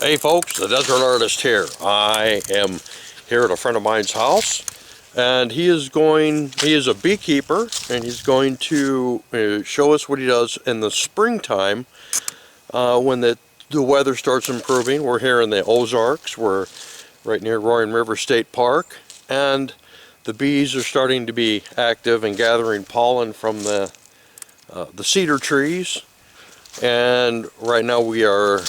Hey folks, the Desert Artist here. I am here at a friend of mine's house, and he is a beekeeper, and he's going to show us what he does in the springtime when the weather starts improving. We're here in the Ozarks. We're right near Roaring River State Park, and the bees are starting to be active and gathering pollen from the cedar trees. And right now we are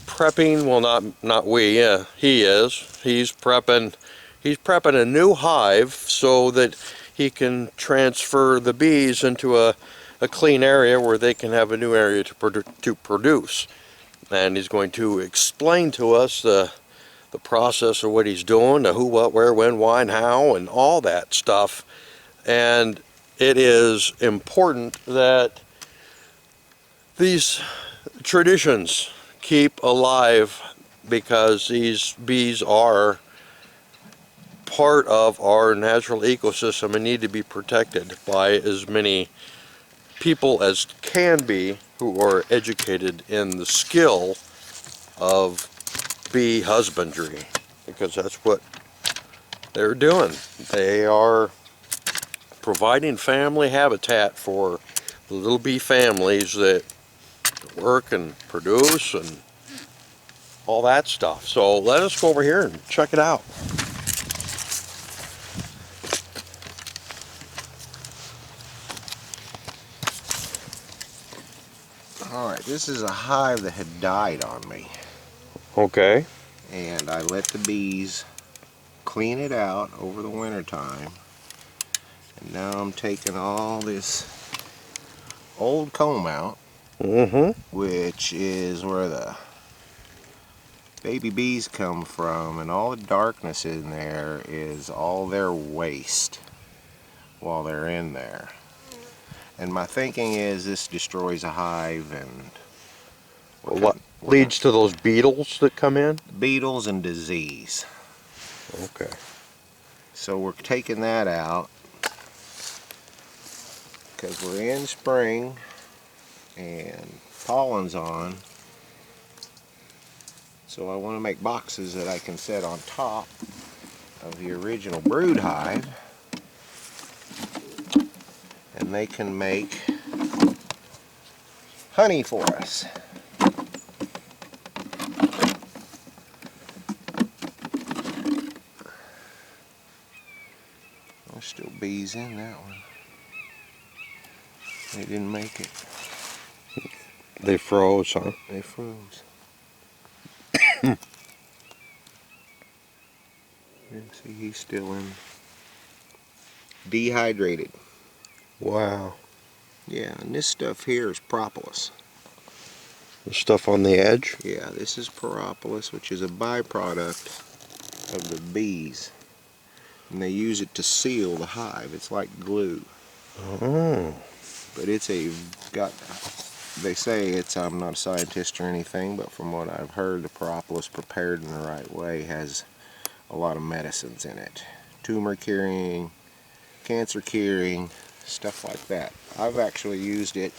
prepping, well, not we, yeah, he is. He's prepping a new hive so that he can transfer the bees into a clean area where they can have a new area to produce. And he's going to explain to us the process of what he's doing, the who, what, where, when, why, and how, and all that stuff. And it is important that these traditions keep alive, because these bees are part of our natural ecosystem and need to be protected by as many people as can be who are educated in the skill of bee husbandry, because that's what they're doing. They are providing family habitat for the little bee families that work and produce and all that stuff. So let us go over here and check it out. Alright, this is a hive that had died on me. Okay. And I let the bees clean it out over the winter time. And now I'm taking all this old comb out, which is where the baby bees come from, and all the darkness in there is all their waste while they're in there. And my thinking is this destroys a hive, and What leads to those beetles that come in? Beetles and disease. Okay. So we're taking that out because we're in spring and pollen's on. So I want to make boxes that I can set on top of the original brood hive, and they can make honey for us. There's still bees in that one. They didn't make it. They froze, huh? They froze. See, he's still in. Dehydrated. Wow. Yeah, and this stuff here is propolis. The stuff on the edge? Yeah, this is propolis, which is a byproduct of the bees. And they use it to seal the hive. It's like glue. Oh. But it's they say it's, I'm not a scientist or anything, but from what I've heard, the propolis prepared in the right way has a lot of medicines in it. Tumor curing, cancer curing, stuff like that. I've actually used it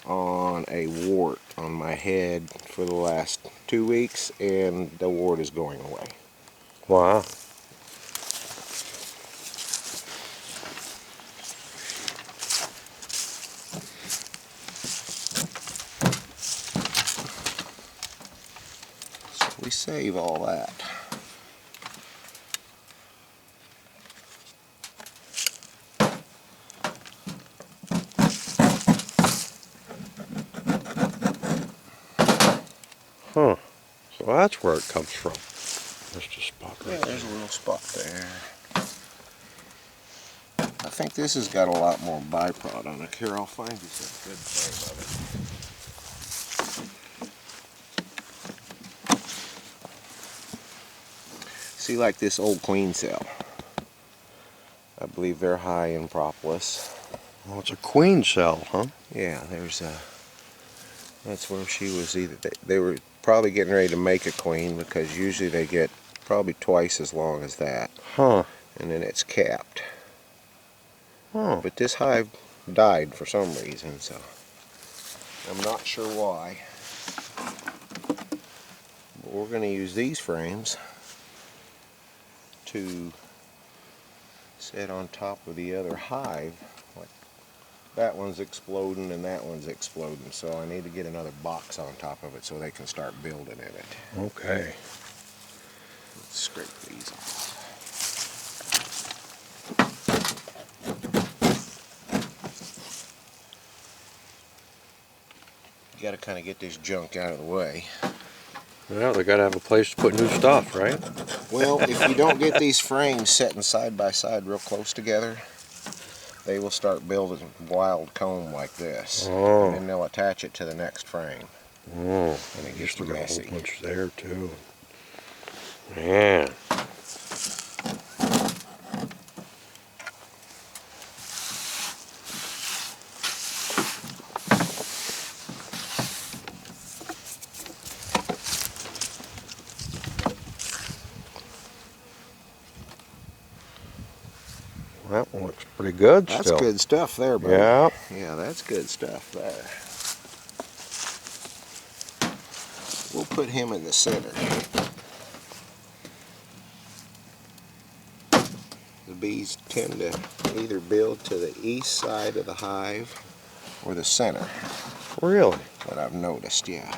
on a wart on my head for the last 2 weeks, and the wart is going away. Wow. So we save all that. Huh. So that's where it comes from. There's just a spot right Yeah, there's a little spot there. I think this has got a lot more byproduct on it. Here, I'll find you some good thing of it. See, like this old queen cell. I believe they're high in propolis. Well, it's a queen cell, huh? Yeah, that's where she was they were probably getting ready to make a queen, because usually they get probably twice as long as that. Huh. And then it's capped. Oh. But this hive died for some reason, so I'm not sure why. we're going to use these frames to set on top of the other hive. Like that one's exploding and that one's exploding, so I need to get another box on top of it so they can start building in it. Okay. Let's scrape these off. You got to kind of get this junk out of the way. Well, they got to have a place to put new stuff, right? Well, if you don't get these frames setting side by side real close together, they will start building wild comb like this. Oh. And then they'll attach it to the next frame. Oh, And it I gets guess we got a messy. whole bunch there too. Man. That one looks pretty good That's still. good stuff there, buddy. Yeah. Yeah, that's good stuff there. We'll put him in the center. The bees tend to either build to the east side of the hive or the center. Really? What I've noticed, yeah.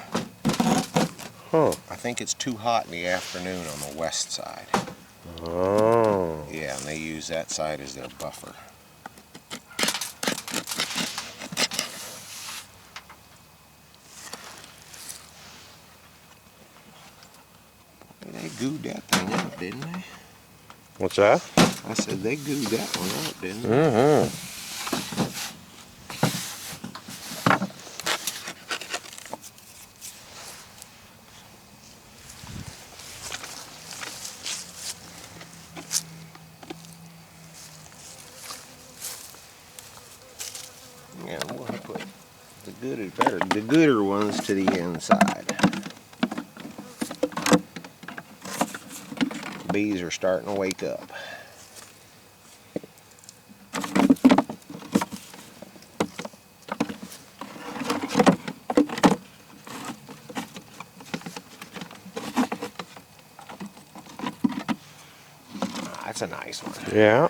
Huh. I think it's too hot in the afternoon on the west side. Oh. Yeah, and they use that side as their buffer. They gooed that thing out, didn't they? What's that? I said they gooed that one out, didn't they? Mm-hmm. Yeah, we'll have to put the gooder ones to the inside. Bees are starting to wake up. That's a nice one. Yeah.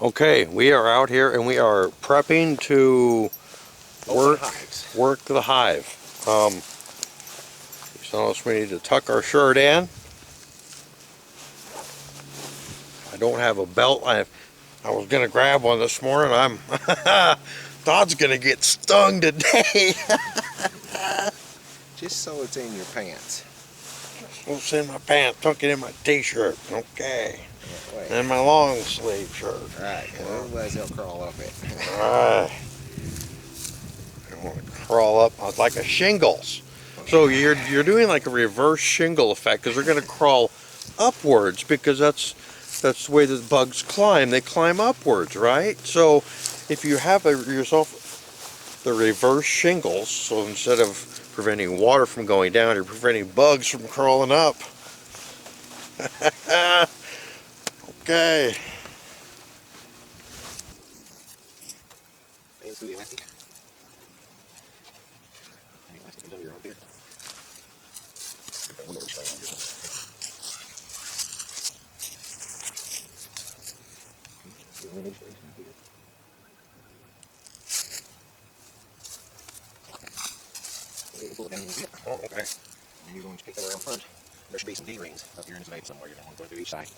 Okay, we are out here and we are prepping to work the hive. So we need to tuck our shirt in. I don't have a belt. I was gonna grab one this morning. Todd's gonna get stung today. Just so it's in your pants. It's in my pants, tuck it in my t-shirt. Okay. Wait. And my long sleeve shirt. Alright, otherwise they'll crawl up it. Alright. I want to crawl up like a shingles. So you're doing like a reverse shingle effect because they're going to crawl upwards because that's the way that bugs climb. They climb upwards, right? So if you have yourself the reverse shingles, so instead of preventing water from going down, you're preventing bugs from crawling up. Okay. Oh, okay. And you're going to pick that around front. There should be some D-rings up here inside somewhere. You're going to want to go to each side.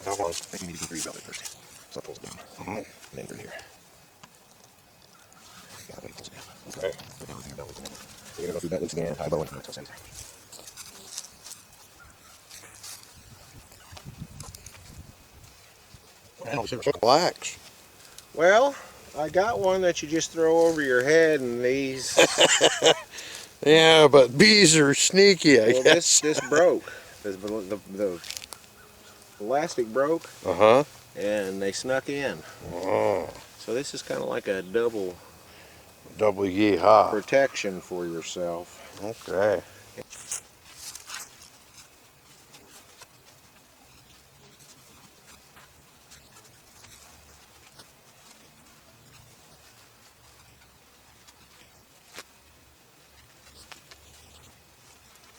How long? I think you need to go through your belly first. So it pulls it down. And then through here. Yeah, that way it pulls it down. Okay. Go down through your belly. So you're going to go through that loose again, tie a bow into it till center. Relax. Well, I got one that you just throw over your head, and these. Yeah, but bees are sneaky, I Well, guess. this broke. The elastic broke, and they snuck in. Oh, So this is kind of like a double double yeehaw. protection for yourself. Okay.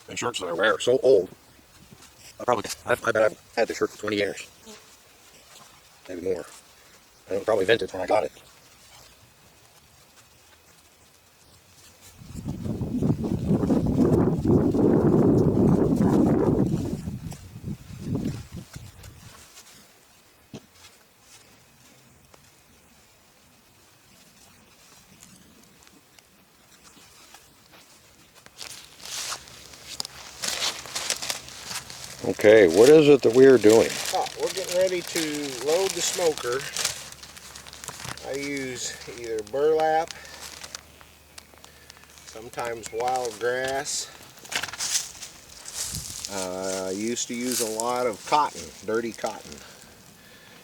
And shirts that I wear are so old. I bet I've had this shirt for 20 years. Maybe more. And it was probably vintage when I got it. Okay, what is it that we are doing? Oh, we're getting ready to load the smoker. I use either burlap, sometimes wild grass. I used to use a lot of cotton, dirty cotton,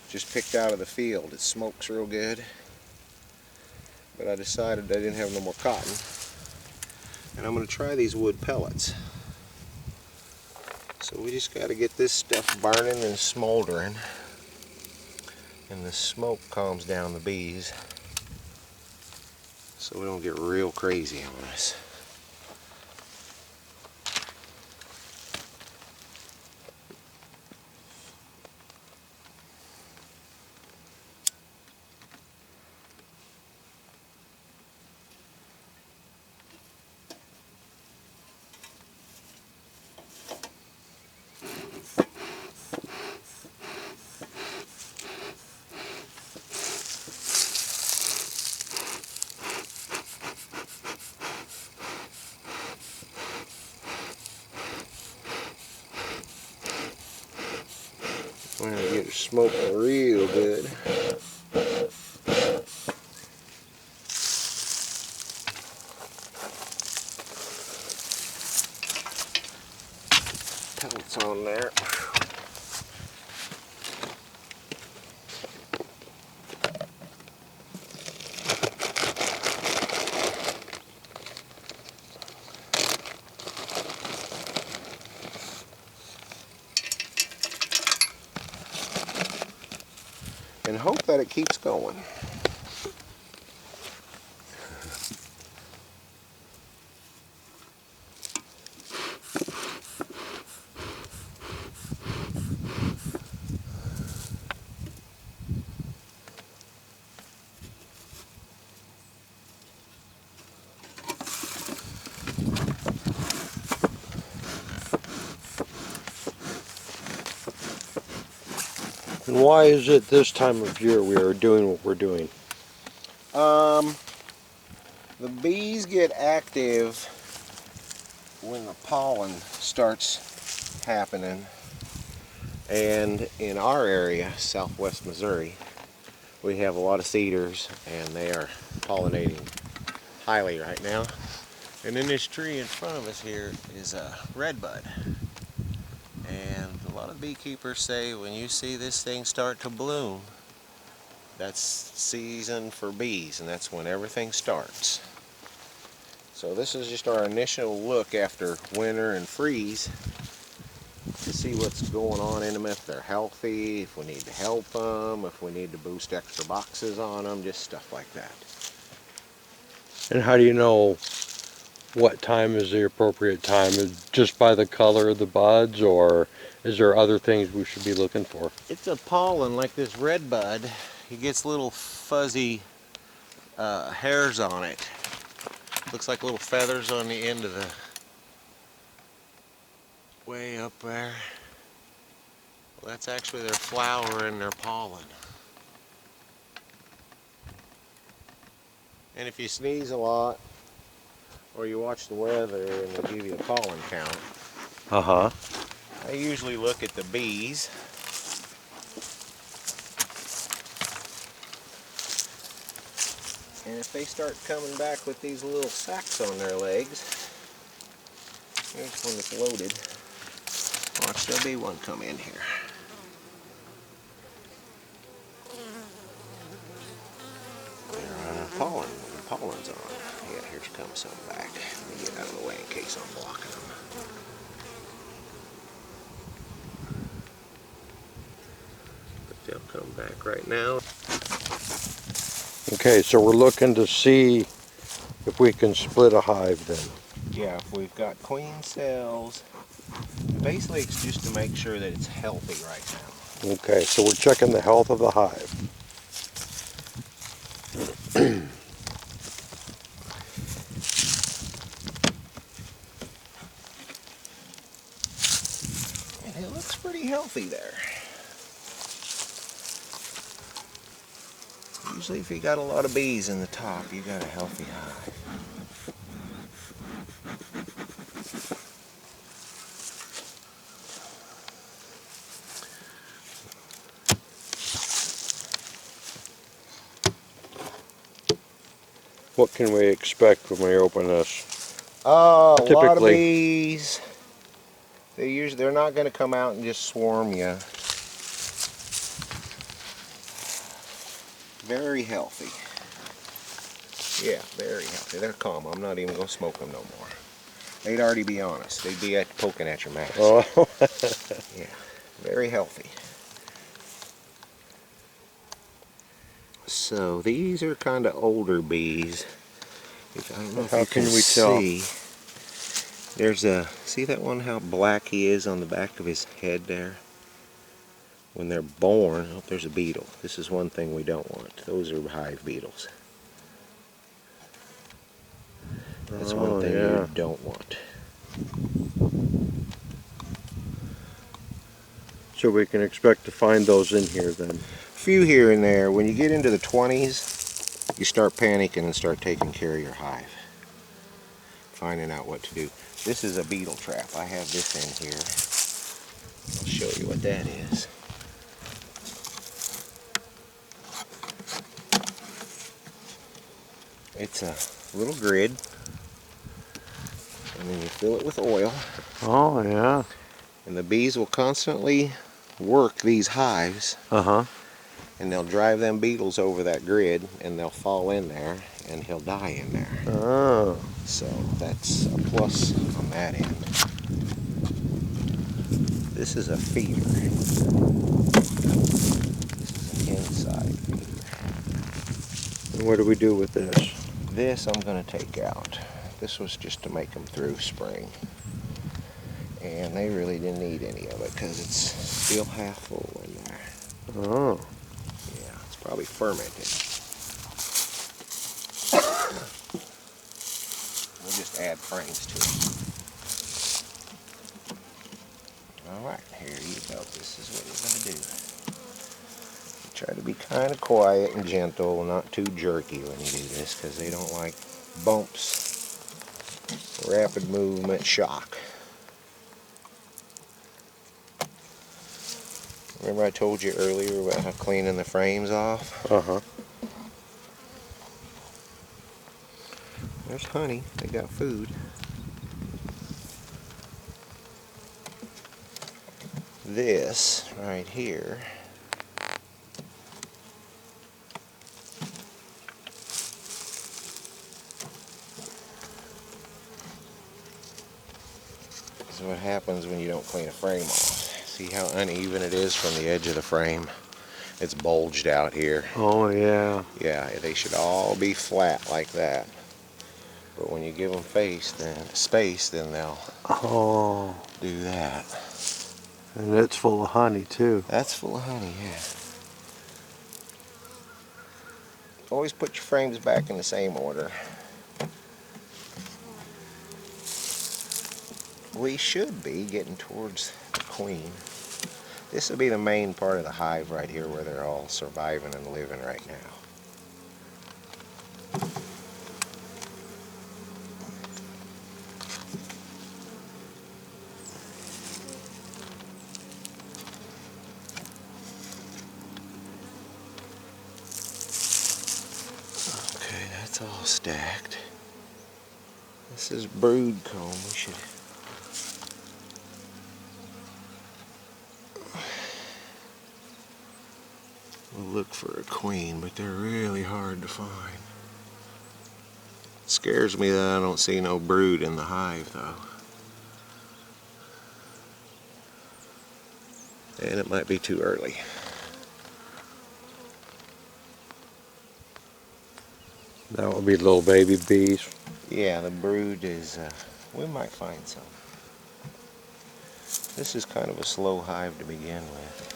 just picked out of the field. It smokes real good, but I decided I didn't have no more cotton, and I'm going to try these wood pellets. So we just got to get this stuff burning and smoldering, and the smoke calms down the bees so we don't get real crazy on us. We're going to get it smoking real good. Pellets on there. And hope that it keeps going. And why is it this time of year we are doing what we're doing? The bees get active when the pollen starts happening, and in our area, southwest Missouri, we have a lot of cedars, and they are pollinating highly right now. And in this tree in front of us here is a redbud, and a lot of beekeepers say when you see this thing start to bloom, that's season for bees, and that's when everything starts. So this is just our initial look after winter and freeze to see what's going on in them, if they're healthy, if we need to help them, if we need to boost extra boxes on them, just stuff like that. And how do you know what time is the appropriate time? Is it just by the color of the buds, or is there other things we should be looking for? It's a pollen like this red bud. It gets little fuzzy hairs on it. Looks like little feathers on the end of the way up there. That's actually their flower and their pollen. And if you sneeze a lot, or you watch the weather and they give you a pollen count, Uh-huh. I usually look at the bees. And if they start coming back with these little sacs on their legs, here's one that's loaded. Watch, there'll be one come in here. They're pollen. The pollen's on. Yeah, here comes some back. Let me get out of the way in case I'm blocking them. But they'll come back right now. Okay, so we're looking to see if we can split a hive then. Yeah, if we've got queen cells, basically it's just to make sure that it's healthy right now. Okay, so we're checking the health of the hive. And it looks pretty healthy there. Usually if you got a lot of bees in the top, you got a healthy hive. What can we expect when we open this? A lot of Typically. bees. They're not going to come out and just swarm you. Very healthy. Yeah, very healthy. They're calm. I'm not even going to smoke them no more. They'd already be honest. They'd be poking at your mask. Oh. Yeah, very healthy. So these are kind of older bees. I don't know if How you can can we tell? see. There's see that one, how black he is on the back of his head there? When they're born, oh, there's a beetle. This is one thing we don't want. Those are hive beetles. That's one thing you don't want. So we can expect to find those in here then. Few here and there. When you get into the 20s, you start panicking and start taking care of your hive. Finding out what to do. This is a beetle trap. I have this in here. I'll show you what that is. It's a little grid, and then you fill it with oil. Oh, yeah. And the bees will constantly work these hives. Uh-huh. And they'll drive them beetles over that grid, and they'll fall in there, and he'll die in there. Oh. So that's a plus on that end. This is a feeder. This is an inside feeder. And what do we do with this? This I'm going to take out. This was just to make them through spring. And they really didn't need any of it because it's still half full in there. Oh. Yeah, it's probably fermented. We'll just add frames to it. Alright, here you go. This is what we're going to do. Try to be kind of quiet and gentle, not too jerky when you do this, because they don't like bumps, rapid movement, shock. Remember I told you earlier about how cleaning the frames off? Uh-huh. There's honey. They got food. This right here is what happens when you don't clean a frame off. See how uneven it is from the edge of the frame? It's bulged out here. Oh, yeah. Yeah, they should all be flat like that. But when you give them space, then they'll do that. And it's full of honey, too. That's full of honey, yeah. Always put your frames back in the same order. We should be getting towards the queen. This will be the main part of the hive right here where they're all surviving and living right now. Okay, that's all stacked. This is brood comb. We should we'll look for a queen, but they're really hard to find. It scares me that I don't see no brood in the hive though. And it might be too early. That would be little baby bees. Yeah, the brood is, we might find some. This is kind of a slow hive to begin with.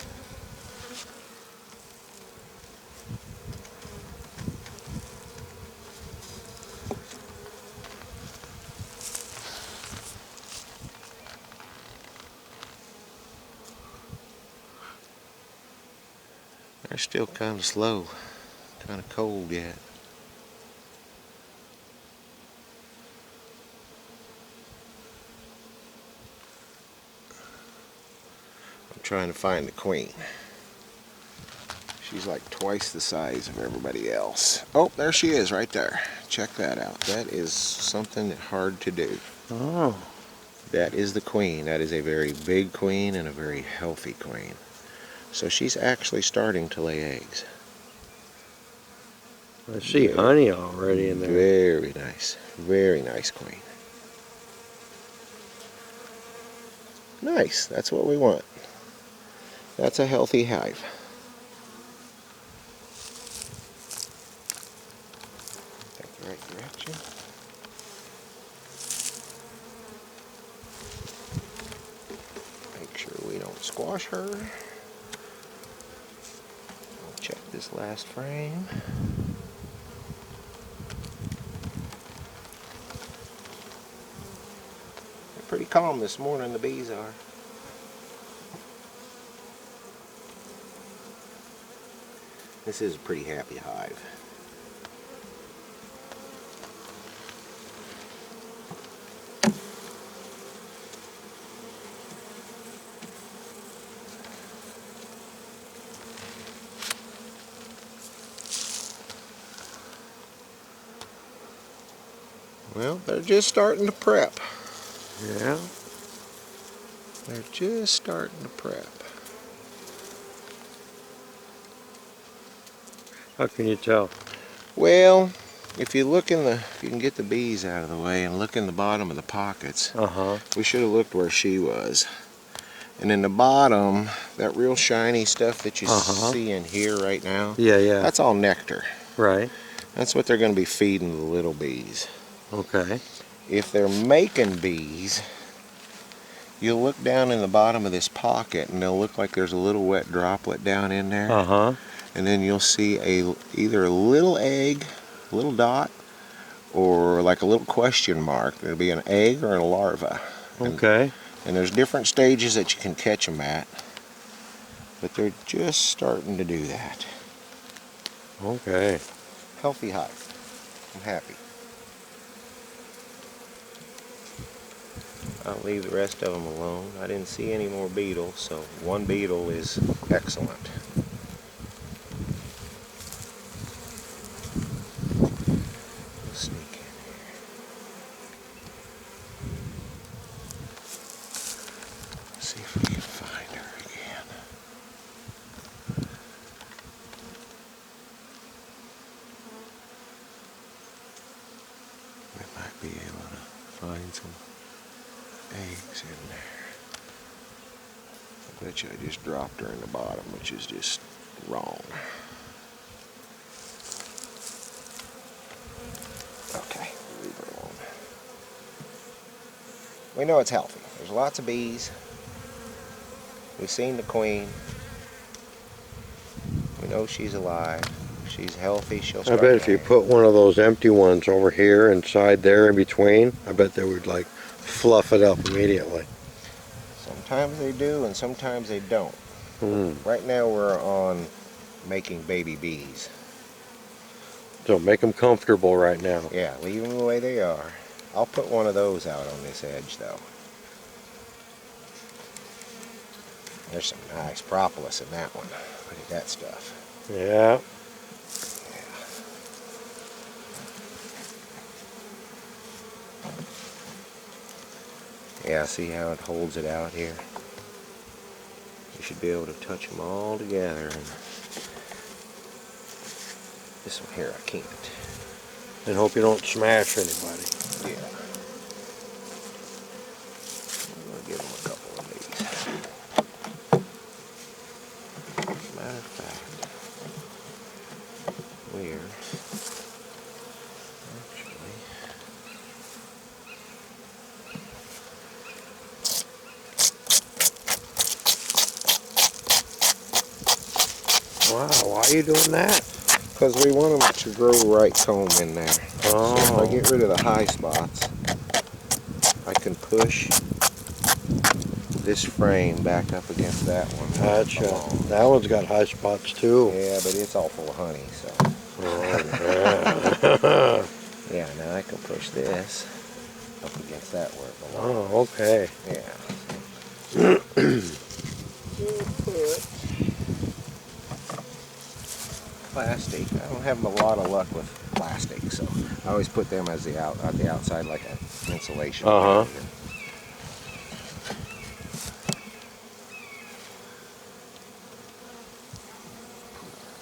They're still kind of slow, kind of cold yet. I'm trying to find the queen. She's like twice the size of everybody else. Oh, there she is right there. Check that out. That is something hard to do. Oh. That is the queen. That is a very big queen and a very healthy queen. So she's actually starting to lay eggs. I see honey already in there. Very nice. Very nice queen. Nice. That's what we want. That's a healthy hive. Take the right direction. Make sure we don't squash her. I'll check this last frame. They're pretty calm this morning, the bees are. This is a pretty happy hive. Well, they're just starting to prep. Yeah. They're just starting to prep. How can you tell? Well, if you look in the, if you can get the bees out of the way and look in the bottom of the pockets, we should have looked where she was. And in the bottom, that real shiny stuff that you see in here right now, that's all nectar. Right. That's what they're going to be feeding the little bees. Okay. If they're making bees, you'll look down in the bottom of this pocket and they'll look like there's a little wet droplet down in there. And then you'll see either a little egg, a little dot, or like a little question mark. There'll be an egg or a larva. Okay. And there's different stages that you can catch them at, but they're just starting to do that. Okay. Healthy hive. I'm happy. I'll leave the rest of them alone. I didn't see any more beetles, so one beetle is excellent. We'll sneak in here. See if we can find her again. We might be able to find some eggs in there. I bet you I just dropped her in the bottom, which is just wrong. Okay, leave her alone. We know it's healthy. There's lots of bees. We've seen the queen. We know she's alive. If she's healthy, she'll start. I bet if you put one of those empty ones over here inside there in between, I bet they would like fluff it up immediately. Sometimes they do and sometimes they don't. Right now we're on making baby bees. So make them comfortable right now. Yeah, leave them the way they are. I'll put one of those out on this edge though. There's some nice propolis in that one. Look at that stuff. Yeah. Yeah, see how it holds it out here? You should be able to touch them all together. And this one here I can't. And hope you don't smash anybody. Yeah. I'm going to give them a couple of these. Matter of fact, we're actually... Wow, why are you doing that? Because we want them to grow right comb in there. Oh. So if I get rid of the high spots, I can push this frame back up against that one. Gotcha. That one's got high spots too. Yeah, but it's all full of honey, so. Oh, Yeah, now I can push this up against that where it belongs. oh, okay. Yeah. Plastic. I don't have a lot of luck with plastic, so I always put them as the outside like an insulation. Uh-huh.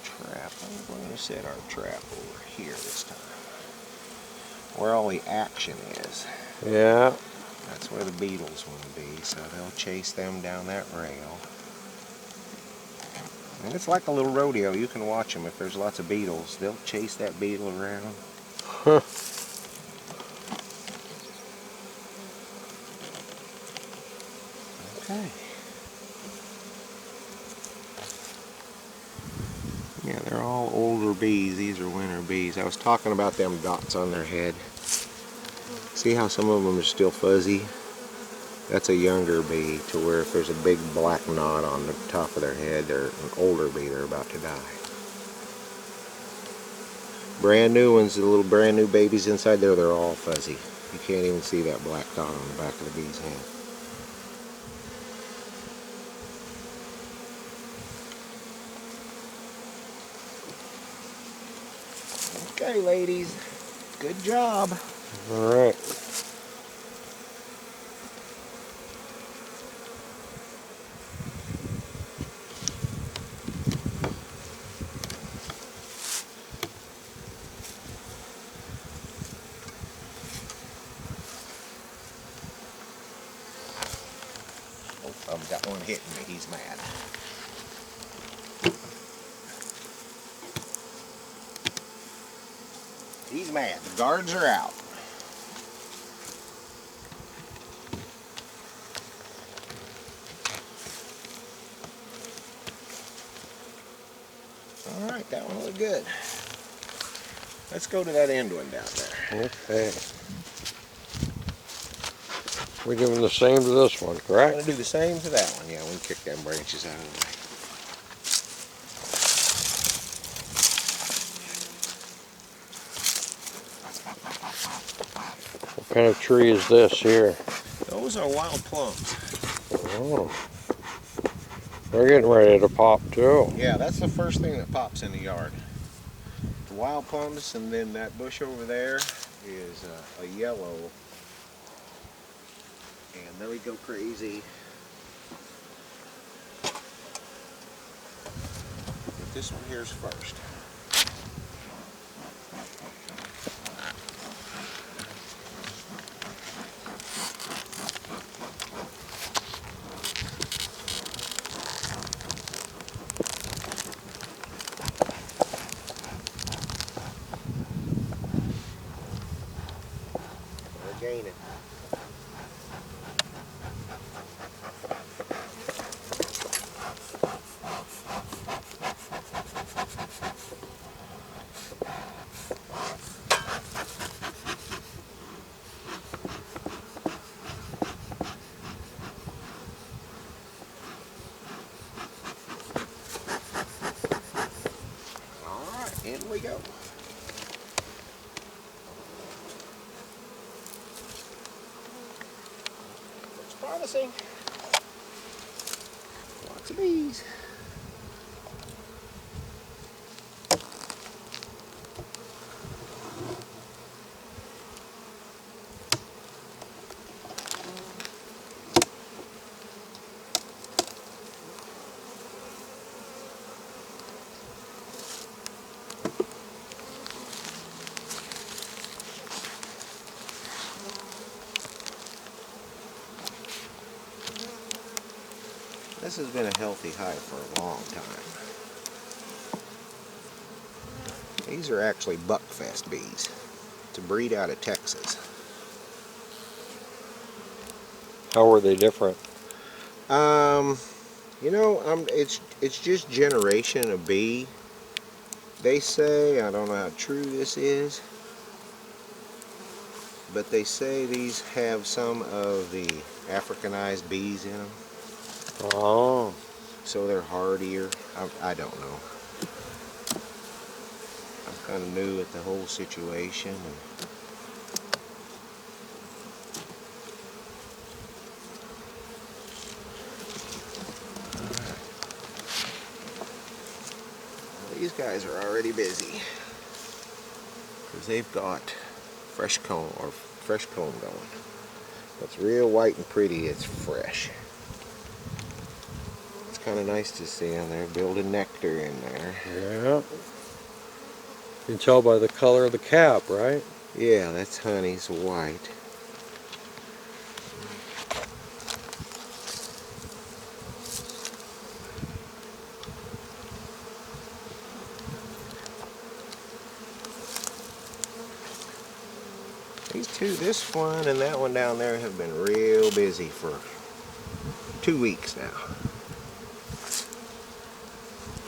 Trap. I'm going to set our trap over here this time, where all the action is. Yeah. That's where the beetles want to be, so they'll chase them down that rail. And it's like a little rodeo. You can watch them. If there's lots of beetles, they'll chase that beetle around. Huh. Okay. Yeah, they're all older bees. These are winter bees. I was talking about them dots on their head. See how some of them are still fuzzy? That's a younger bee, to where if there's a big black knot on the top of their head, they're an older bee, they're about to die. Brand new ones, the little brand new babies inside there, they're all fuzzy. You can't even see that black dot on the back of the bee's head. Okay, ladies, good job. All right. I've got one hitting me, he's mad. He's mad, the guards are out. Alright, that one looked good. Let's go to that end one down there. Okay. We're doing the same to this one, I'm correct? going to do the same to that one. Yeah, we can kick them branches out of the way. What kind of tree is this here? Those are wild plums. Oh. They're getting ready to pop too. Yeah, that's the first thing that pops in the yard. The wild plums, and then that bush over there is a yellow. And then we go crazy. But this one here's first. We're gaining. we go. Looks promising. Lots of bees. This has been a healthy hive for a long time. These are actually buckfest bees. It's a breed out of Texas. How are they different? You know, it's just generation of bee. They say, I don't know how true this is, but they say these have some of the Africanized bees in them. Oh. So they're hardier. I don't know. I'm kind of new at the whole situation. These guys are already busy because they've got fresh comb going. It's real white and pretty. It's fresh. It's kind of nice to see them. They're building nectar in there. Yeah. You can tell by the color of the cap, right? Yeah, that's honey. It's white. These two, this one and that one down there, have been real busy for 2 weeks now.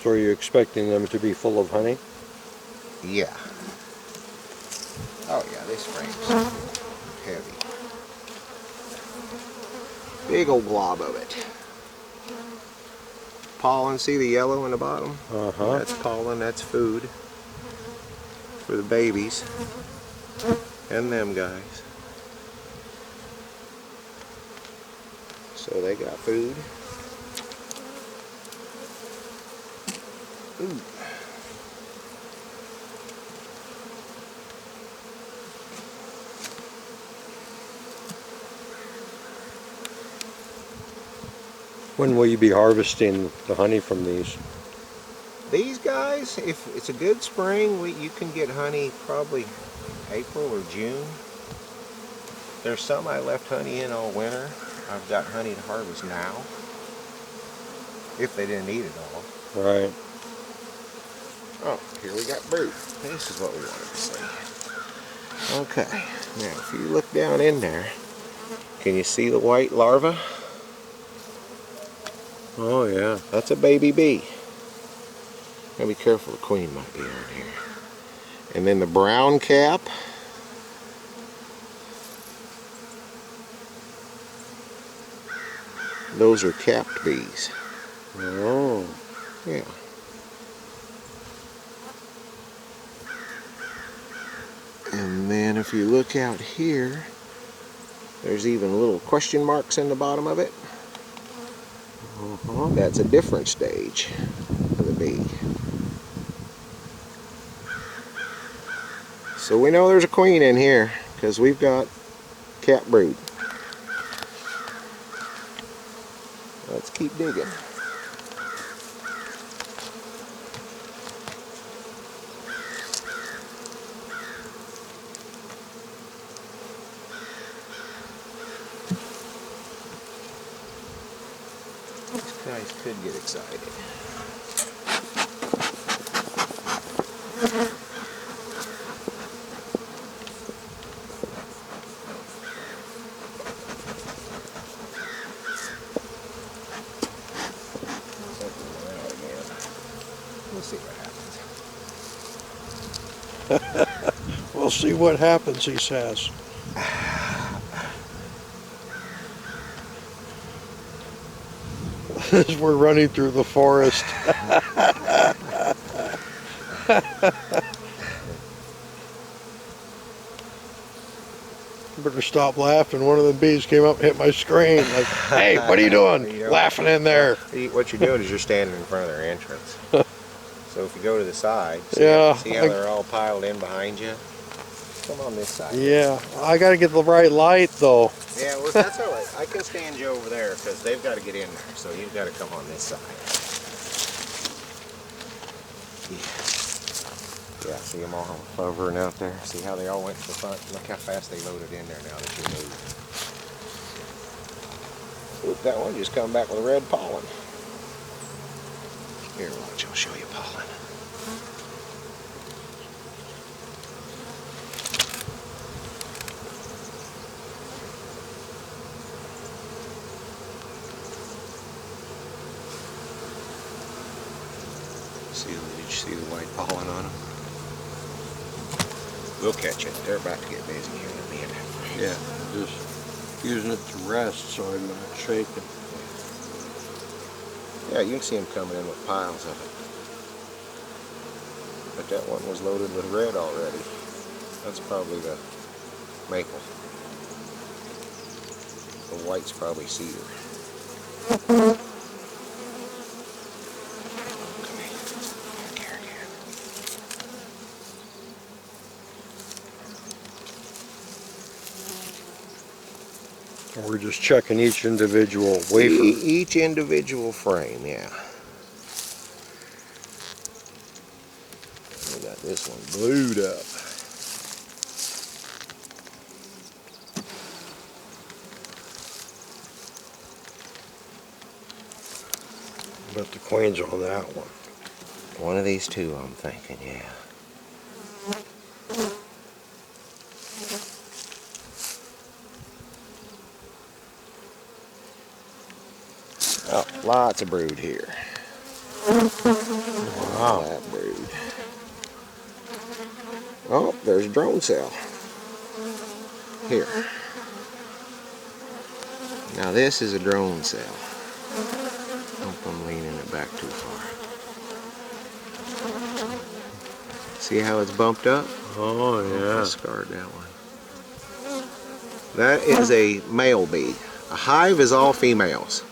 So are you expecting them to be full of honey? Yeah. Oh yeah, this frame's heavy. Big old glob of it. Pollen, see the yellow in the bottom? Uh-huh. That's pollen, that's food for the babies and them guys. So they got food. Ooh. When will you be harvesting the honey from these? These guys, if it's a good spring, you can get honey probably April or June. There's some I left honey in all winter. I've got honey to harvest now, if they didn't eat it all. Right. Oh, here we got brood. This is what we wanted to see. Okay, now if you look down in there, can you see the white larva? Oh, yeah. That's a baby bee. Gotta be careful, the queen might be on here. And then the brown cap. Those are capped bees. Oh. Yeah. And then if you look out here, there's even little question marks in the bottom of it. Uh-huh. That's a different stage of the bee. So we know there's a queen in here because we've got cap brood. Let's keep digging. These guys could get excited. We'll see what happens. We'll see what happens, he says. As we're running through the forest. better stop laughing. One of the bees came up and hit my screen. Like, hey, what are you doing? Laughing in there. What you're doing is you're standing in front of their entrance. So if you go to the side, see how they're all piled in behind you? Come on this side. Yeah, I got to get the right light though. Yeah, well, that's all right. I can stand you over there because they've got to get in there. So you've got to come on this side. Yeah, see them all hovering out there? See how they all went to the front? Look how fast they loaded in there now that you moved. Oop, that one just come back with red pollen. Here, watch, I'll show you pollen. Did you see the white pollen on them? We'll catch it. They're about to get busy here in a minute. Yeah, just using it to rest so I'm not shaking. Yeah, you can see them coming in with piles of it. But that one was loaded with red already. That's probably the maple. The white's probably cedar. We're just checking each individual wafer. Each individual frame, yeah. We got this one glued up. But the queen's on that one. One of these two, I'm thinking, yeah. Oh, lots of brood here. Wow. That brood. Oh, there's a drone cell. Here. Now this is a drone cell. Hope I'm leaning it back too far. See how it's bumped up? Oh, yeah. I scarred that one. That is a male bee. A hive is all females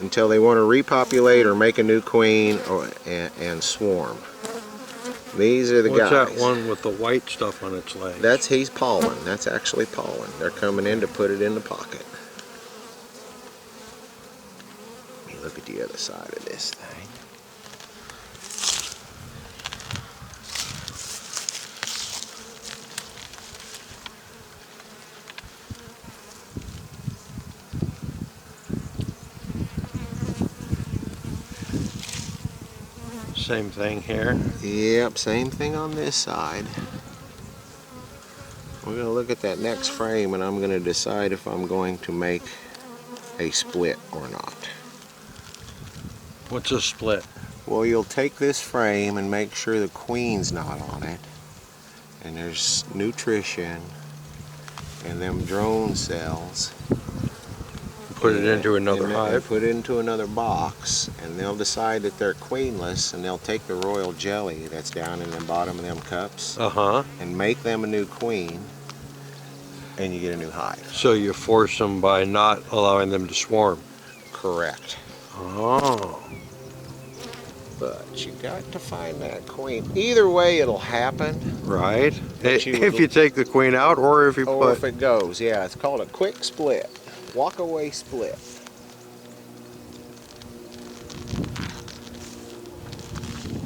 until they want to repopulate or make a new queen and swarm. These are the guys. What's that one with the white stuff on its legs? He's pollen. That's actually pollen. They're coming in to put it in the pocket. Let me look at the other side of this thing. Same thing here. Yep, same thing on this side. We're going to look at that next frame and I'm going to decide if I'm going to make a split or not. What's a split? Well, you'll take this frame and make sure the queen's not on it. And there's nutrition and them drone cells. Put it into another hive. Put it into another box, and they'll decide that they're queenless, and they'll take the royal jelly that's down in the bottom of them cups and make them a new queen, and you get a new hive. So you force them by not allowing them to swarm. Correct. Oh. But you got to find that queen. Either way, it'll happen. Right. If you take the queen out, or if you or if it goes, yeah. It's called a quick split. Walk away split.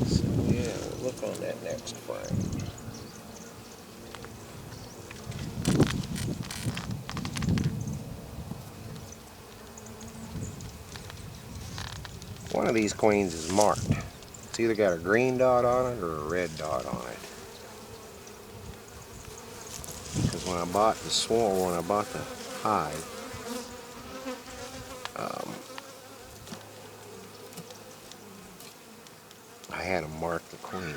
So yeah, we'll look on that next frame. One of these queens is marked. It's either got a green dot on it or a red dot on it. Because when I bought the swarm, when I bought the hive, I had to mark the queen.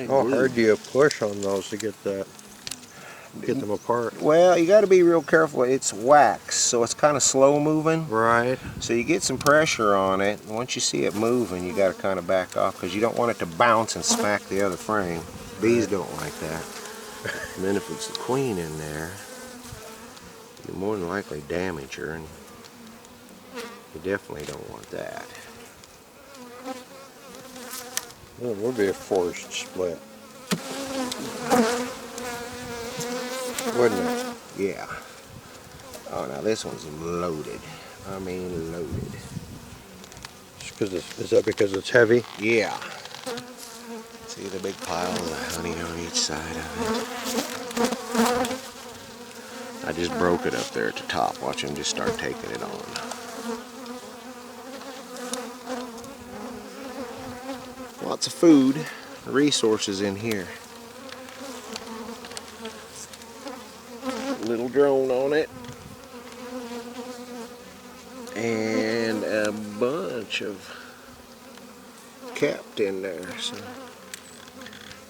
How hard do you push on those to get that? get them apart. Well, you got to be real careful. It's wax, so it's kind of slow moving. Right. So you get some pressure on it. Once you see it moving, you got to kind of back off because you don't want it to bounce and smack the other frame. Bees don't like that. And then if it's the queen in there, you more than likely damage her, and you definitely don't want that. Well, it would be a forced split. Wouldn't it? Yeah. Oh, now this one's loaded. I mean loaded. Is that because it's heavy? Yeah. See the big piles of honey on each side of it. I just broke it up there at the top. Watch him just start taking it on. Lots of food, resources in here. Little drone on it. And a bunch of kept in there. So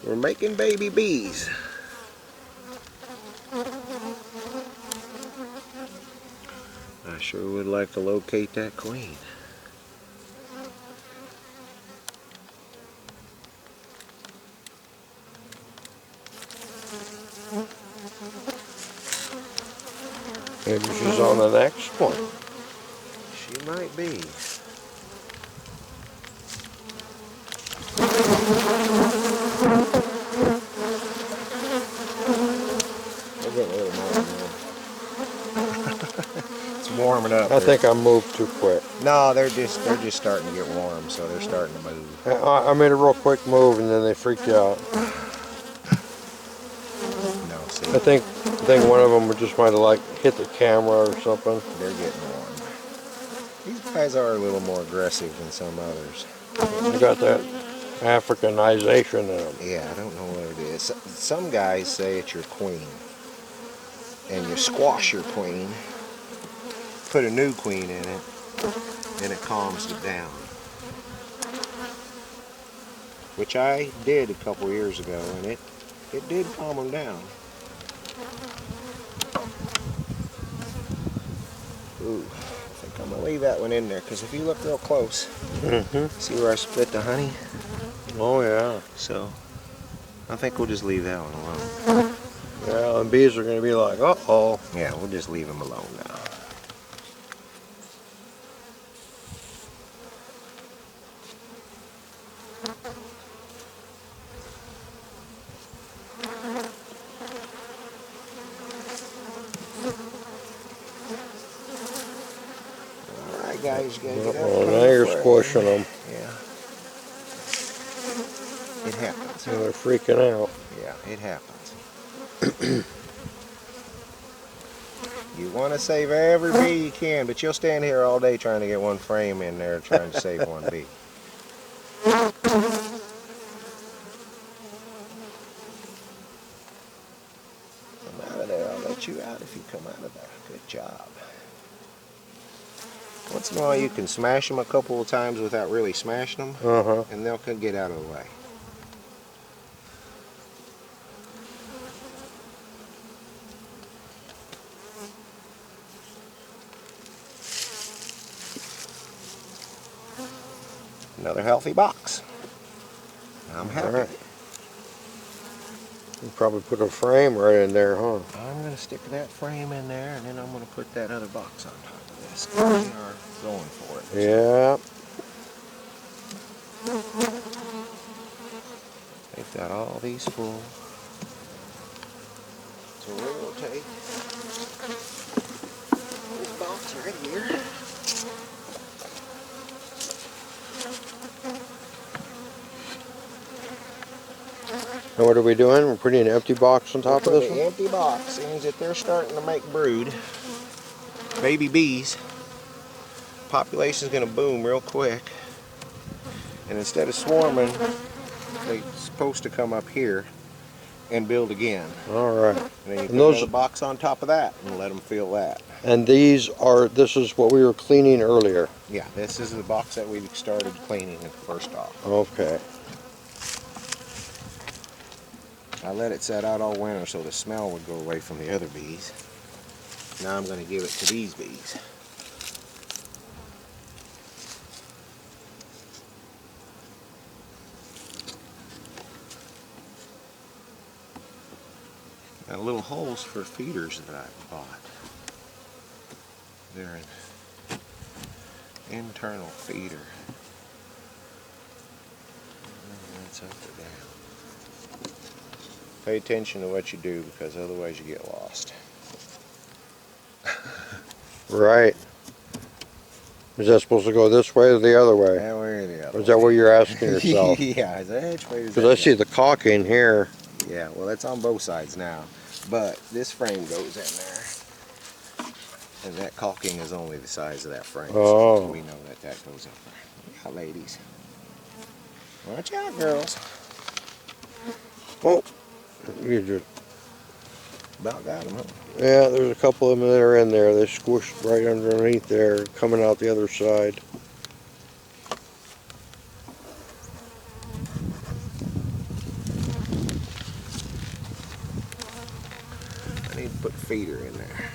we're making baby bees. I sure would like to locate that queen. Maybe she's on the next one. She might be. It's warming up. I think I moved too quick. No, they're just starting to get warm, so they're starting to move. I made a real quick move and then they freaked out. No, see, I think one of them just might have like hit the camera or something. they're getting warm. These guys are a little more aggressive than some others. They got that Africanization in them. Yeah, I don't know what it is. Some guys say it's your queen. And you squash your queen, put a new queen in it, and it calms it down. Which I did a couple years ago, and it did calm them down. Ooh, I think I'm gonna leave that one in there, because if you look real close, see where I split the honey? Oh yeah. So I think we'll just leave that one alone. Yeah, and bees are going to be like, uh-oh. Yeah, we'll just leave them alone now. Alright guys, you gotta get out. Oh, now you're squishing them. Yeah. It happens. And they're freaking out. Yeah, it happens. You want to save every bee you can, but you'll stand here all day trying to get one frame in there trying to save one bee. Come out of there. I'll let you out if you come out of there. Good job. Once in a while you can smash them a couple of times without really smashing them, and they'll get out of the way. Another healthy box. I'm happy. All right. You probably put a frame right in there, huh? I'm going to stick that frame in there, and then I'm going to put that other box on top of this. We are going for it. Yeah. They've got all these full. So we'll take this box right here. And what are we doing? We're putting an empty box on top of this The one? empty box means that they're starting to make brood. Baby bees. Population's going to boom real quick. And instead of swarming, they're supposed to come up here and build again. All right. And then you put those- another box on top of that and let them feel that. And this is what we were cleaning earlier. Yeah, this is the box that we started cleaning at first off. Okay. I let it set out all winter so the smell would go away from the other bees. Now I'm going to give it to these bees. Got little holes for feeders that I bought. They're an internal feeder. That's up or down. Pay attention to what you do, because otherwise you get lost. Right. Is that supposed to go this way or the other way? That way or the other Or is that what you're asking yourself? Yeah, is that which way does Because that I see go? the caulking here. Yeah, well, it's on both sides now. But this frame goes in there. And that caulking is only the size of that frame. Oh. So we know that that goes up there. Yeah, ladies. Watch out, girls. Oh, you just, About got them, huh? yeah, there's a couple of them that are in there. They squished right underneath there, coming out the other side. I need to put feeder in there.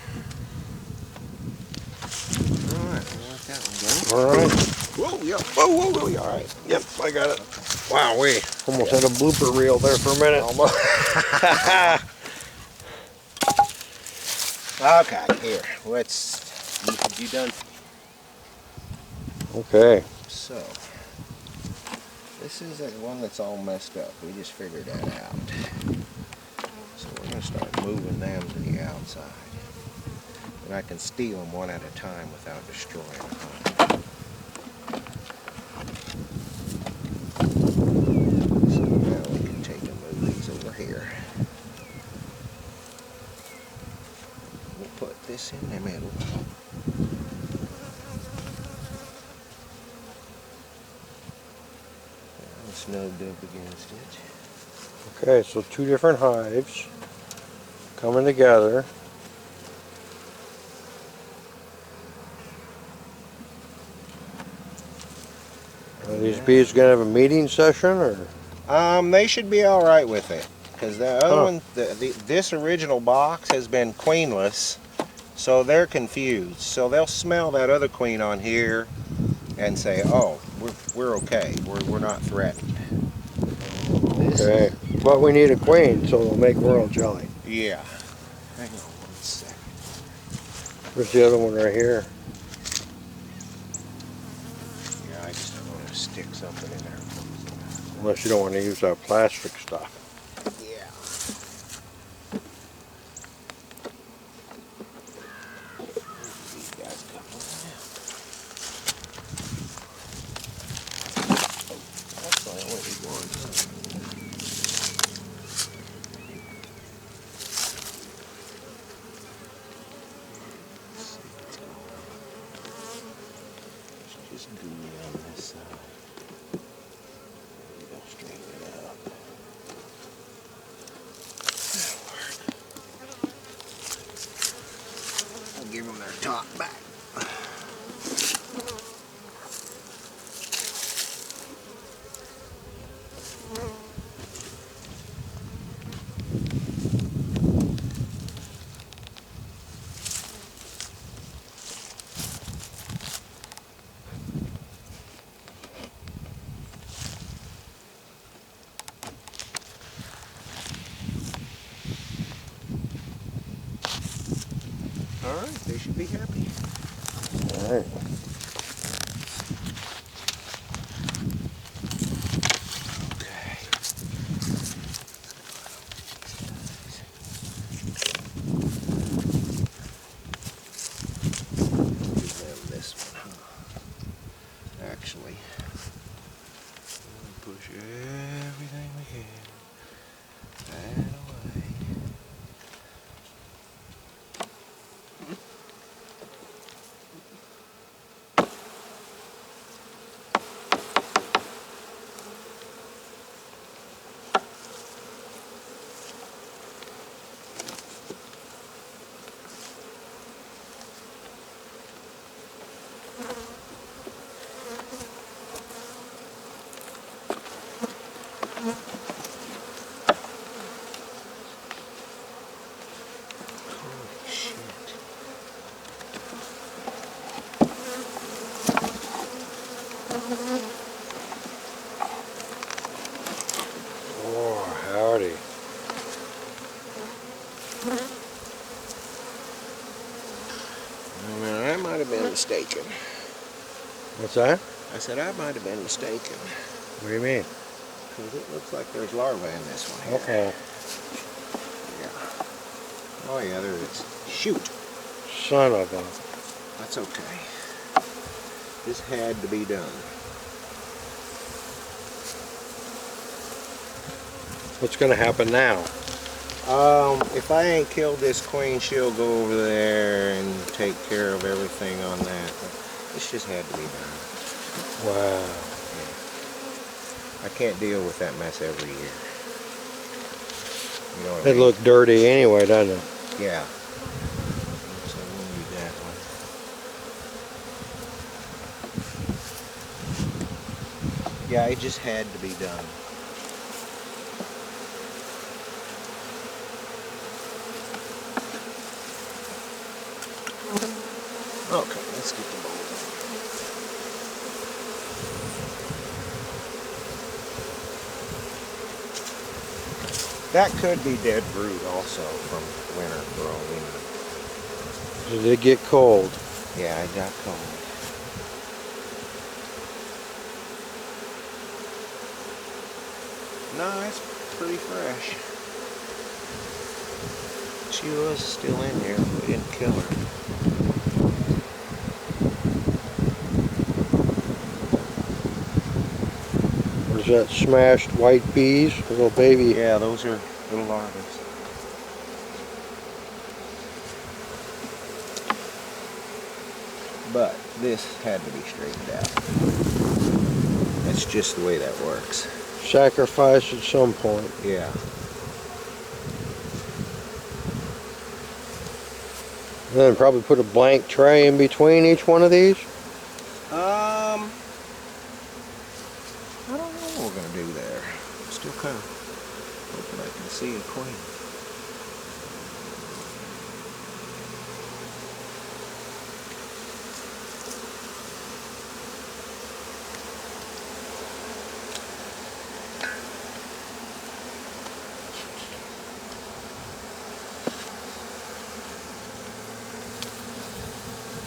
Alright, we'll let that one go. All right. Whoa, yeah. Whoa, whoa, whoa. Alright. Yep, I got it. Wow, we almost had a blooper reel there for a minute. Almost. Okay, here. Let's. You done? Okay. So, this is the one that's all messed up. We just figured that out. So we're going to start moving them to the outside. And I can steal them one at a time without destroying them. So now we can take and move these over here. We'll put this in the middle. Snugged up against it. Okay, so two different hives coming together. Are these bees gonna have a meeting session, or? They should be all right with it, because the other one, this original box has been queenless, so they're confused. So they'll smell that other queen on here and say, "Oh, we're okay. We're not threatened." Okay, but we need a queen, so we'll make royal jelly. Yeah. Hang on 1 second. Where's the other one right here? Yeah, I just don't want to stick something in there. Unless you don't want to use that plastic stuff. Yeah. These guys come on out. That's the only one. Just gooey on this side. Go straighten it up. That'll work. I'll give them their top back. Alright, they should be happy. All right. Okay. Give them this one, huh? Actually, we'll push everything we can that away. Now, I might have been mistaken. What's that? I said I might have been mistaken. What do you mean? Because it looks like there's larvae in this one here. Uh-oh. Yeah. Oh yeah, there is. Shoot. Son of a... That's okay. This had to be done. What's going to happen now? If I ain't killed this queen, she'll go over there and take care of everything on that. But this just had to be done. Wow. I can't deal with that mess every year. You know what I It mean? looked dirty anyway, doesn't it? Yeah. So we'll need that one. Yeah, it just had to be done. Okay, let's get the bowl. That could be dead brood also from winter for all we know. Did it get cold? Yeah, it got cold. No, it's pretty fresh. She was still in here, but we didn't kill her. What is that, smashed white bees? Little baby. Yeah, those are little larvae. But this had to be straightened out. That's just the way that works. Sacrificed at some point. Yeah. And then probably put a blank tray in between each one of these. I don't know what we're gonna do there. I'm still kind of hoping I can see a queen.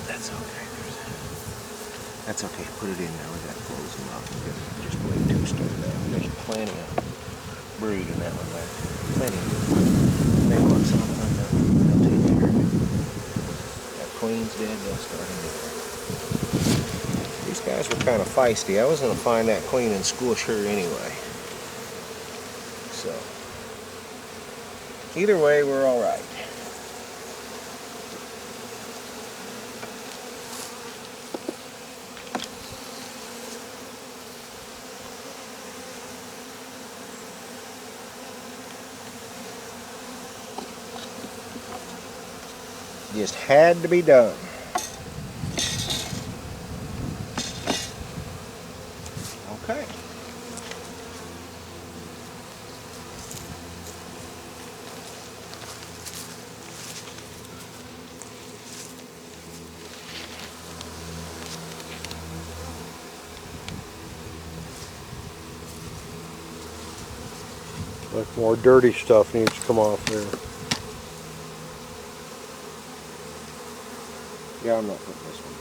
That's okay. That's okay. Put it in there. We gotta close them up. We're gonna just wait too stirred up. There's plenty of brood in that one there. Plenty. They want something, they'll take care of it. That queen's dead, they'll start a new one. These guys were kind of feisty. I was gonna find that queen and squish her anyway. So either way, we're all right. Just had to be done. Okay. Like more dirty stuff needs to come off there. Yeah, I'm not putting this one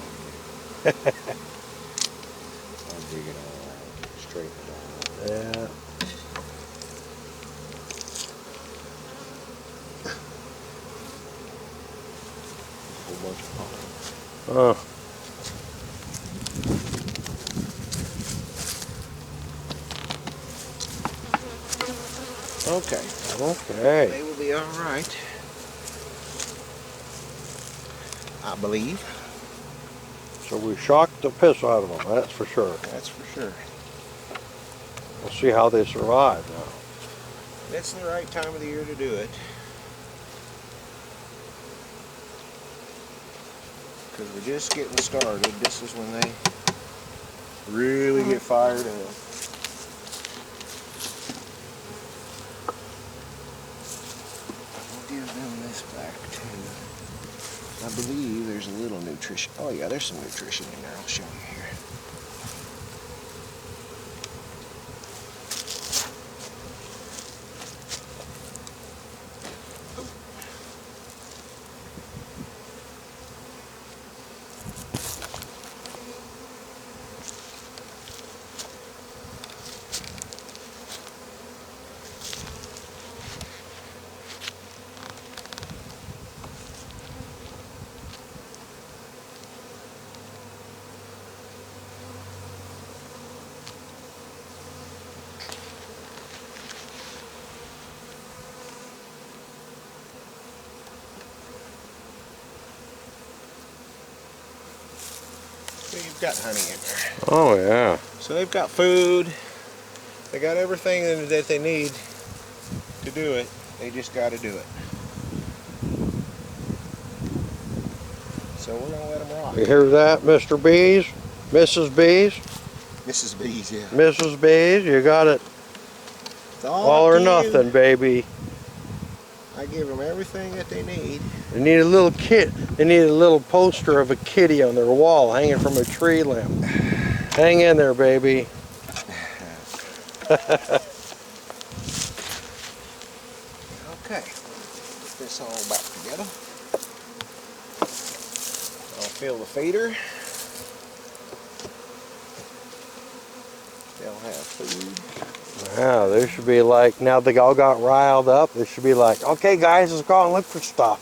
back in. I'll dig it all out, straighten it all out. Yeah. A whole bunch of pollen. Oh. Okay. Okay. They will be all right. I believe. So we shocked the piss out of them, that's for sure. That's for sure. We'll see how they survive now. It's the right time of the year to do it. Because we're just getting started. This is when they really get fired up. We'll give them this back too. I believe there's a little nutrition. Oh yeah, there's some nutrition in there. I'll show you here. They've got honey in there. Oh yeah. So they've got food. They got everything that they need to do it. They just got to do it. So we're going to let them rock. You hear that, Mr. Bees? Mrs. Bees? Mrs. Bees, yeah. Mrs. Bees, you got it It's all up or to nothing, you. baby. I give them everything that they need. They need a little kit. They need a little poster of a kitty on their wall hanging from a tree limb. Hang in there, baby. Okay, get this all back together. I'll fill the feeder. They'll have food. Yeah, they should be like, now they all got riled up, they should be like, okay guys, let's go out and look for stuff.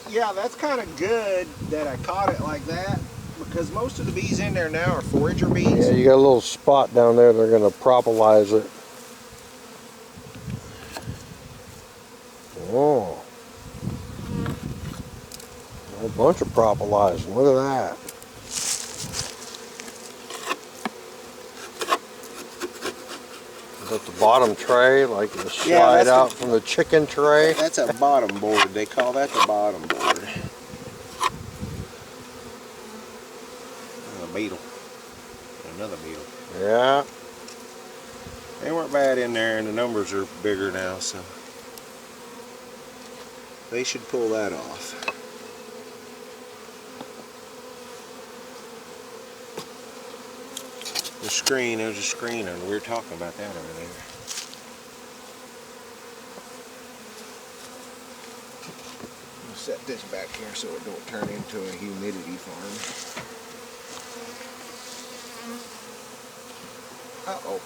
Yeah, that's kind of good that I caught it like that, because most of the bees in there now are forager bees. Yeah, you got a little spot down there, they're going to propolis it. Oh. A whole bunch of propolis, look at that. Is that the bottom tray, like you slide out from the chicken tray? That's a bottom board. They call that the bottom board. A beetle. Another beetle. Yeah. They weren't bad in there, and the numbers are bigger now, so they should pull that off. The screen, there's a screen, and we were talking about that over there. I'll set this back here so it don't turn into a humidity farm. Uh-oh.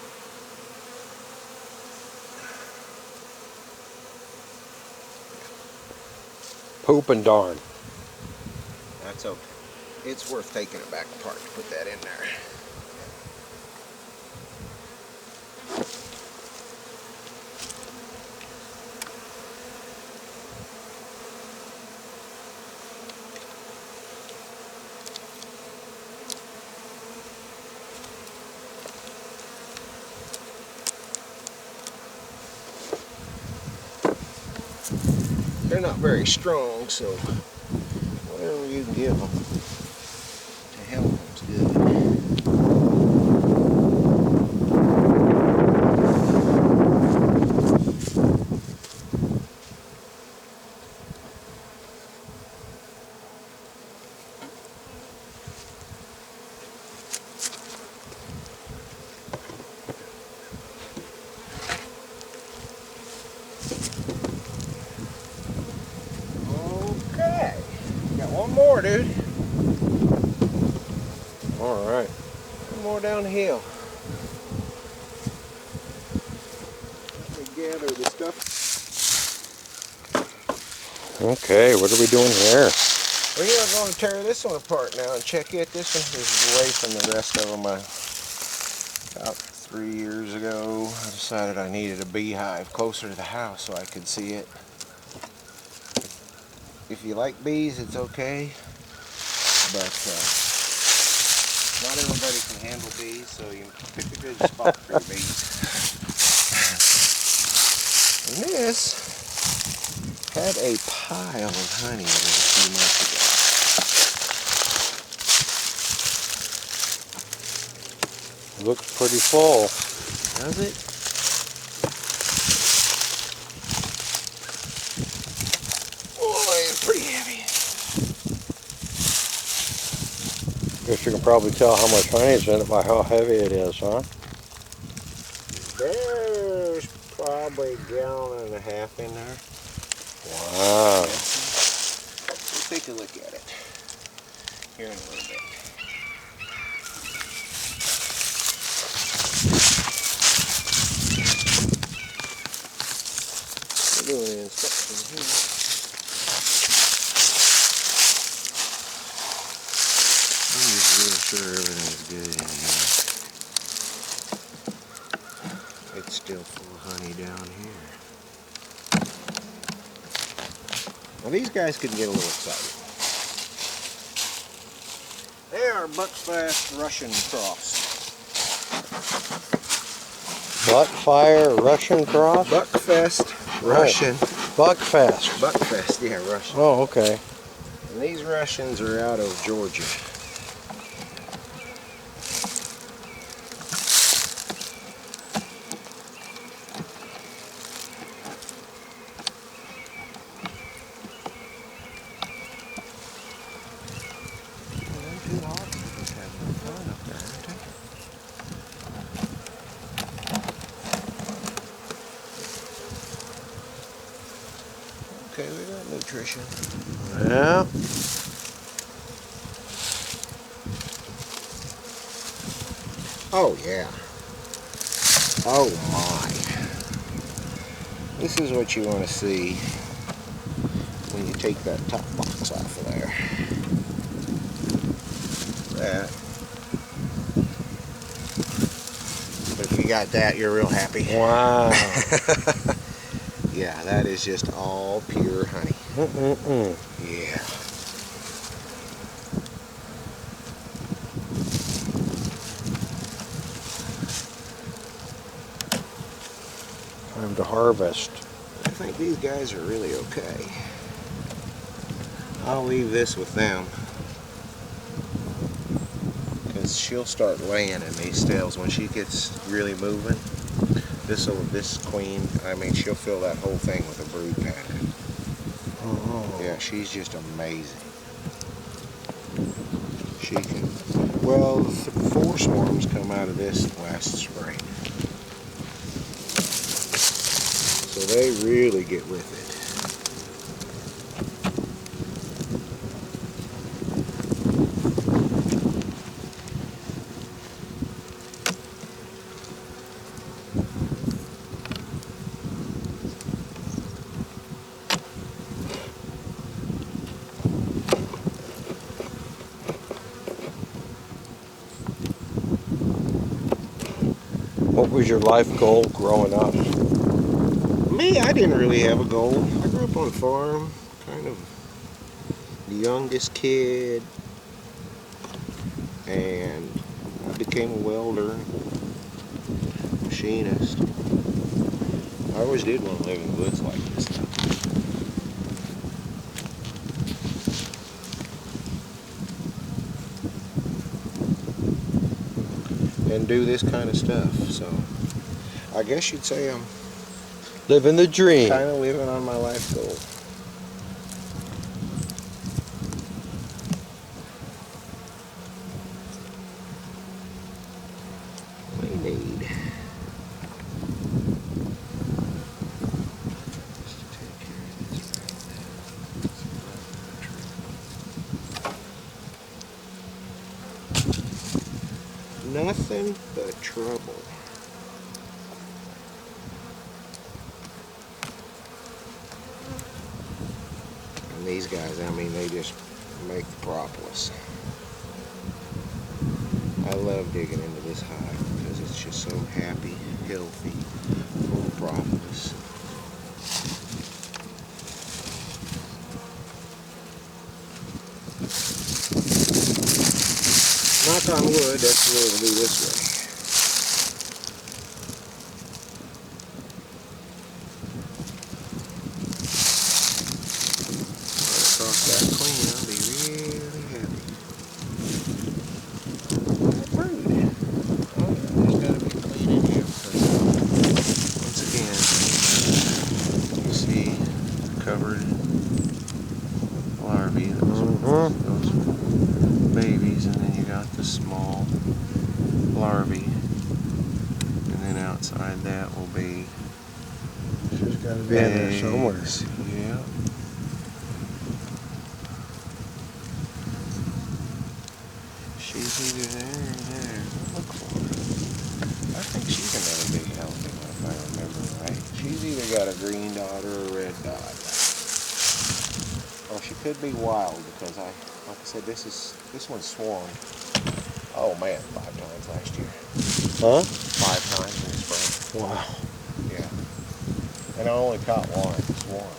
Poop and darn. That's okay. It's worth taking it back apart to put that in there. They're not very strong, so whatever you can give them to help them's good. Okay, got one more, dude. All right. One more down the hill. Let me gather the stuff. Okay, what are we doing here? We are going to tear this one apart now and check it. This one is away from the rest of them. About 3 years ago, I decided I needed a beehive closer to the house so I could see it. If you like bees, it's okay, but not everybody can handle bees, so you pick a good spot for your bees. And this had a pile of honey a few months ago. It looks pretty full. Does it? Boy, it's pretty heavy. Guess you can probably tell how much honey's in it by how heavy it is, huh? There's probably a gallon and a half in there. Wow. Let's take a look at it here in a little bit. We're doing an inspection here. I'm just real sure everything's good in here. It's still full of honey down here. Well, these guys could get a little excited. They are buckfast Russian cross. Buckfire Russian cross? Buckfast Russian. Buckfast. Buckfast, yeah, Russian. Oh, okay. And these Russians are out of Georgia. Okay, we got nutrition. Yeah. Oh yeah. Oh my. This is what you want to see when you take that top box off of there. That. But if you got that, you're real happy. Wow. Yeah, that is just all pure honey. Yeah. Time to harvest. I think these guys are really okay. I'll leave this with them, because she'll start laying in these stalls when she gets really moving. This queen, I mean, she'll fill that whole thing with a brood pattern. Oh. Yeah, she's just amazing. She can. Well, 4 swarms come out of this last spring, so they really get with it. What was your life goal growing up? Me, I didn't really have a goal. I grew up on a farm, kind of the youngest kid, and I became a welder, machinist. I always did want to live in the woods like this though. And do this kind of stuff, so I guess you'd say I'm Living the dream. kind of living on my life goal. We need just to take care of this right now. Nothing but trouble. And these guys, I mean, they just make the propolis. I love digging into this hive because it's just so happy, healthy, full of propolis. Knock on wood, that's the way it'll be this way. Across that clean, I'll be really happy. That brood. Oh yeah, there's got to be clean in here because once again, you see covered larvae, those babies, and then you got the small larvae, and then outside that will be She's got to be in there somewhere. eggs. Yeah. She's either there or there. Look for her. I think she's another big healthy one if I remember right. She's either got a green dot or a red dot. Well, she could be wild because like I said, this one's swarmed. Oh man, 5 times last year. Huh? 5 times in the spring. Wow. Yeah. And I only caught one swarm.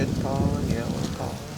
red pollen, yellow pollen.